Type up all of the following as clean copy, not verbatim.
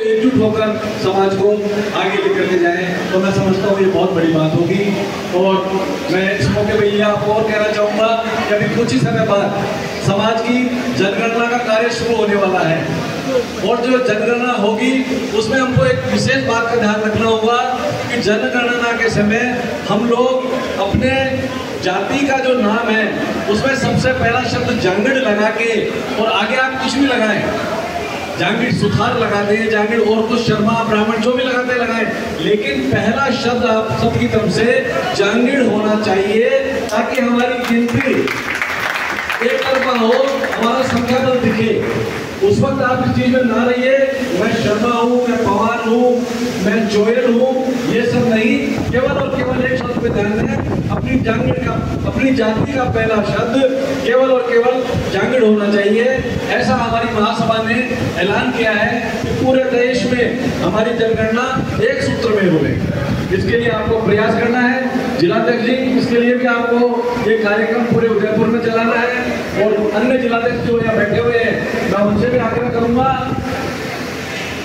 एकजुट होकर समाज को आगे लेकर के जाएं, तो मैं समझता हूँ ये बहुत बड़ी बात होगी। और मैं इस मौके पर ये आपको और कहना चाहूँगा कि अभी कुछ ही समय बाद समाज की जनगणना का कार्य शुरू होने वाला है, और जो जनगणना होगी उसमें हमको एक विशेष बात का ध्यान रखना होगा कि जनगणना के समय हम लोग अपने जाति का जो नाम है उसमें सबसे पहला शब्द जांगड़ लगा के, और आगे आप कुछ भी लगाएं, जांगड़ सुथार लगा दें, जांगड़ और कुछ शर्मा ब्राह्मण जो भी लगाते लगाएं, लेकिन पहला शब्द आप सबकी तरफ से जांगड़ होना चाहिए, ताकि हमारी गिनती एक तरफा हो, हमारा संख्या बल दिखे। उस वक्त आप इस चीज में ना रहिए मैं शर्मा हूँ, मैं पवार हूँ, मैं जोयल हूँ, ये सब नहीं। केवल और केवल एक शब्द पे ध्यान दें, अपनी जांगड़ का, अपनी जाति का पहला शब्द केवल और केवल जांगड़ होना चाहिए। ऐसा हमारी महासभा ने ऐलान किया है कि पूरे देश में हमारी जनगणना एक सूत्र में होगी। इसके लिए आपको प्रयास करना है जिलाध्यक्ष जी, इसके लिए भी आपको ये कार्यक्रम पूरे उदयपुर में चलाना है, और अन्य जिलाध्यक्ष जो यहाँ बैठे हुए हैं मैं उनसे भी आग्रह करूंगा।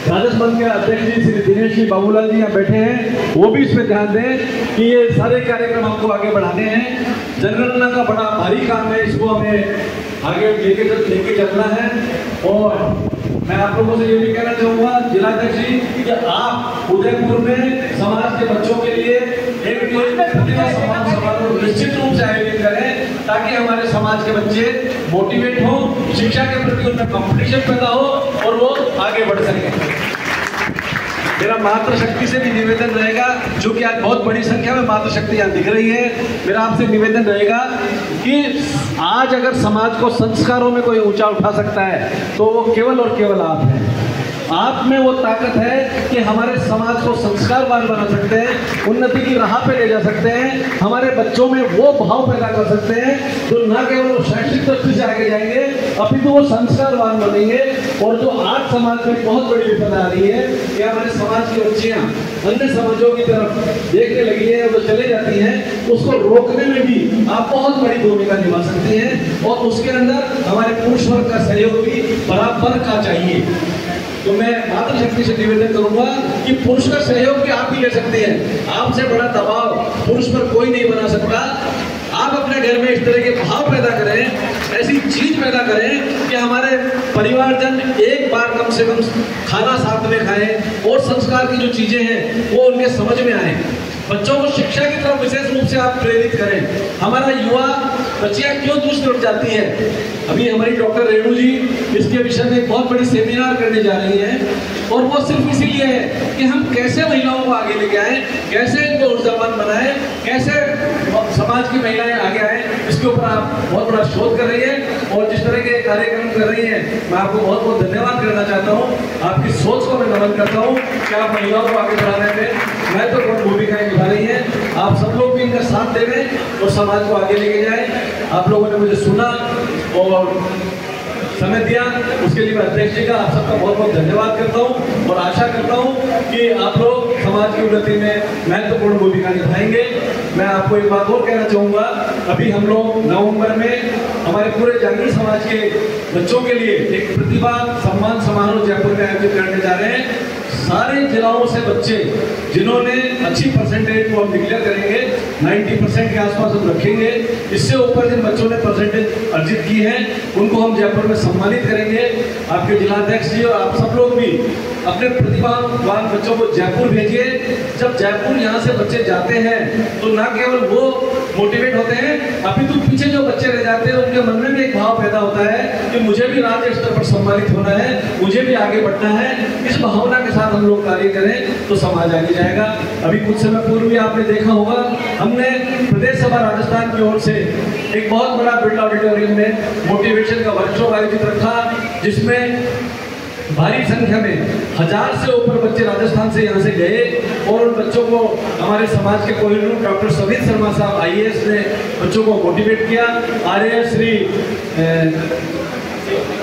राजस्थान के अध्यक्ष जी श्री दिनेश जी बाबूलाल जी यहाँ बैठे हैं, वो भी इस पर ध्यान दें कि ये सारे कार्यक्रम आपको आगे बढ़ाने हैं। जनगणना का बड़ा भारी काम है, इसको हमें आगे लेके चलना है। और मैं आप लोगों से ये भी कहना चाहूँगा जिलाध्यक्ष जी कि आप उदयपुर में समाज के बच्चों के लिए एक प्रतिभा सम्मान समारोह निश्चित रूप से आयोजित करें, ताकि हमारे समाज के बच्चे मोटिवेट हो, शिक्षा के प्रति उनमें कंपटीशन पैदा हो और वो आगे बढ़ सकें। मेरा मातृशक्ति से भी निवेदन रहेगा, जो कि आज बहुत बड़ी संख्या में मातृशक्ति यहाँ दिख रही है, मेरा आपसे निवेदन रहेगा कि आज अगर समाज को संस्कारों में कोई ऊंचा उठा सकता है तो वो केवल और केवल आप हैं। आप में वो ताकत है कि हमारे समाज को संस्कारवान बना सकते हैं, उन्नति की राह पे ले जा सकते हैं, हमारे बच्चों में वो भाव पैदा कर सकते हैं जो न केवल वो शैक्षिक दृष्टि से आगे जाएंगे, अपितु वो संस्कारवान बनेंगे। और जो आज समाज में बहुत बड़ी विपदा आ रही है कि हमारे समाज की बच्चियाँ अन्य समाजों की तरफ देखने लगी है और चले जाती हैं, उसको रोकने में भी आप बहुत बड़ी भूमिका निभा सकती हैं, और उसके अंदर हमारे पुरुष वर्ग का सहयोग भी बराबर का चाहिए। तो मैं मातृशक्ति से निवेदन करूंगा कि पुरुष का सहयोग भी आप ही ले सकते हैं। आपसे बड़ा दबाव पुरुष पर कोई नहीं बना सकता। आप अपने घर में इस तरह के भाव पैदा करें, ऐसी चीज पैदा करें कि हमारे परिवारजन एक बार कम से कम खाना साथ में खाएं, और संस्कार की जो चीजें हैं वो उनके समझ में आए। बच्चों को शिक्षा की तरफ विशेष रूप से आप प्रेरित करें। हमारा युवा बच्चियां क्यों दूसरी उठ जाती है, अभी हमारी डॉक्टर रेणु जी इसके विषय में बहुत बड़ी सेमिनार करने जा रही हैं, और वो सिर्फ इसीलिए है कि हम कैसे महिलाओं को आगे लेके आए, कैसे इनको ऊर्जावान बनाए, कैसे समाज की महिलाएं आगे आए, इसके ऊपर आप बहुत बड़ा शोध कर रही है। और जिस तरह के कार्यक्रम कर रही हैं, मैं आपको बहुत बहुत धन्यवाद करना चाहता हूँ। आपकी सोच को मैं नमन करता हूँ कि आप महिलाओं को आगे बढ़ाने में महत्वपूर्ण भूमिकाएं निभा रही हैं। आप सब लोग भी इनका साथ देवें और समाज को आगे लेके जाएं। आप लोगों ने मुझे सुना और समय दिया, उसके लिए मैं अध्यक्ष जी का आप सबका बहुत बहुत धन्यवाद करता हूं, और आशा करता हूं कि आप लोग समाज की उन्नति में महत्वपूर्ण भूमिका निभाएंगे। मैं आपको एक बात और कहना चाहूँगा, अभी हम लोग नवंबर में हमारे पूरे जांगड़ समाज के बच्चों के लिए एक प्रतिभा सम्मान समारोह जयपुर में आयोजित करने जा रहे हैं। सारे जिलाओं से बच्चे जिन्होंने अच्छी परसेंटेज को हम डिक्लेयर करेंगे, 90% के आसपास हम रखेंगे। इससे ऊपर जिन बच्चों ने परसेंटेज अर्जित की है उनको हम जयपुर में सम्मानित करेंगे। आपके जिलाध्यक्ष जी और आप सब लोग भी अपने प्रतिभावान बच्चों को जयपुर भेजिए। जब जयपुर यहाँ से बच्चे जाते हैं तो न केवल वो मोटिवेट होते हैं, अपितु पीछे जो बच्चे रह जाते हैं उनके मन में भी एक भाव पैदा होता है कि मुझे भी राज्य स्तर पर सम्मानित होना है, मुझे भी आगे बढ़ना है। इस भावना के साथ हम लोग कार्य करें तो समाज आगे जाएगा। अभी कुछ समय पूर्व भी आपने देखा होगा, हमने प्रदेश सभा राजस्थान की ओर से एक बहुत बड़ा बिरला ऑडिटोरियम में मोटिवेशन का वर्कशॉप आयोजित रखा, जिसमें भारी संख्या में 1000 से ऊपर बच्चे राजस्थान से यहाँ से गए, और उन बच्चों को हमारे समाज के कोहिनूर डॉक्टर सवित शर्मा साहब IAS ने बच्चों को मोटिवेट किया। RAS श्री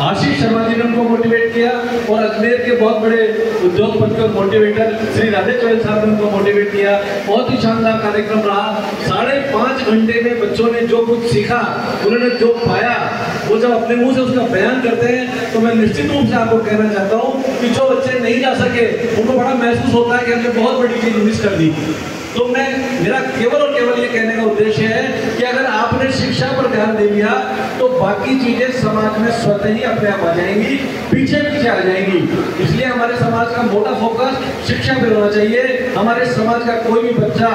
आशीष शर्मा जी ने उनको मोटिवेट किया, और अजमेर के बहुत बड़े उद्योगपति और मोटिवेटर श्री राधे चौहान साहब ने उनको मोटिवेट किया। बहुत ही शानदार कार्यक्रम रहा। 5.5 घंटे में बच्चों ने जो कुछ सीखा, उन्होंने जो पाया, वो जब अपने मुंह से उसका बयान करते हैं तो मैं निश्चित रूप से आपको कहना चाहता हूँ कि जो बच्चे नहीं जा सके उनको बड़ा महसूस होता है कि हमने बहुत बड़ी चीज मिस कर दी। तो मेरा केवल और केवल ये कहने का उद्देश्य है कि अगर आपने शिक्षा पर ध्यान दे लिया तो बाकी चीजें समाज में स्वतः ही अपने आप आ जाएंगी, पीछे पीछे आ जाएंगी। इसलिए हमारे समाज का मोटा फोकस शिक्षा पर होना चाहिए। हमारे समाज का कोई भी बच्चा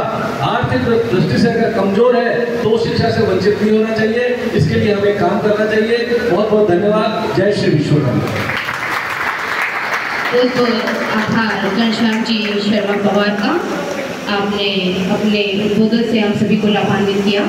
आर्थिक दृष्टि से अगर कमजोर है तो शिक्षा से वंचित नहीं होना चाहिए। इसके लिए हमें काम करना चाहिए। बहुत बहुत धन्यवाद। जय श्री विश्वकर्मा। बहुत बहुत आभार घनश्याम जी शर्मा पवार का। आपने अपने उद्बोधन से हम सभी को लाभान्वित किया।